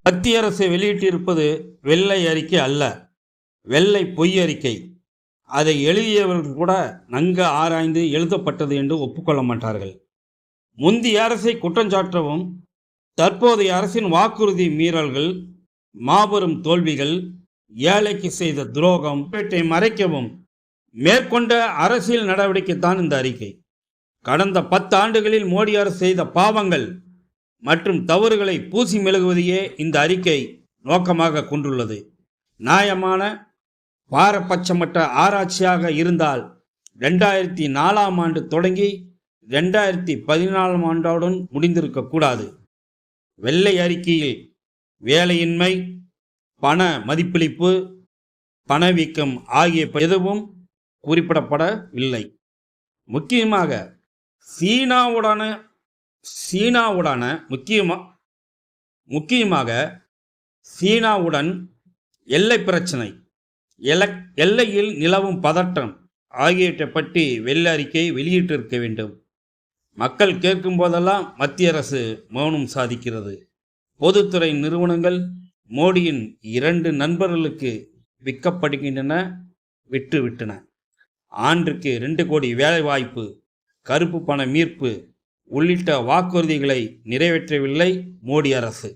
மத்திய அரசு வெளியிட்டிருப்பது வெள்ளை அறிக்கை அல்ல, வெள்ளை பொய் அறிக்கை. அதை எழுதியவர்கள் கூட நன்கு ஆராய்ந்து எழுதப்பட்டது என்று ஒப்புக்கொள்ள மாட்டார்கள். முந்தைய அரசை குற்றஞ்சாற்றவும், தற்போதைய அரசின் வாக்குறுதி மீறல்கள், மாபெரும் தோல்விகள், ஏழைக்கு செய்த துரோகம் இவற்றை மறைக்கவும் மேற்கொண்ட அரசியல் நடவடிக்கைத்தான் இந்த அறிக்கை. கடந்த 10 ஆண்டுகளில் மோடி அரசு செய்த பாவங்கள் மற்றும் தவறுகளை பூசி மெழுகுவதையே இந்த அறிக்கை நோக்கமாக கொண்டுள்ளது. நியாயமான பாரபட்சமற்ற ஆராய்ச்சியாக இருந்தால் 2004ஆம் ஆண்டு தொடங்கி 2014ஆம் ஆண்டோடன் முடிந்திருக்கக்கூடாது. வெள்ளை அறிக்கையில் வேலையின்மை, பண மதிப்பிழப்பு, பணவீக்கம் ஆகிய எதுவும் குறிப்பிடப்படவில்லை. முக்கியமாக சீனாவுடன் எல்லை பிரச்சனை, எல்லையில் நிலவும் பதட்டம் ஆகியவற்றை பற்றி வெள்ளை அறிக்கை வெளியிட்டிருக்க வேண்டும். மக்கள் கேட்கும் போதெல்லாம் மத்திய அரசு மௌனம் சாதிக்கிறது. பொதுத்துறை நிறுவனங்கள் மோடியின் 2 நண்பர்களுக்கு விற்கப்படுகின்றன, விட்டுவிட்டன. ஆண்டுக்கு 2 கோடி வேலைவாய்ப்பு, கருப்பு பண மீட்பு உள்ளிட்ட வாக்குறுதிகளை நிறைவேற்றவில்லை மோடி அரசு.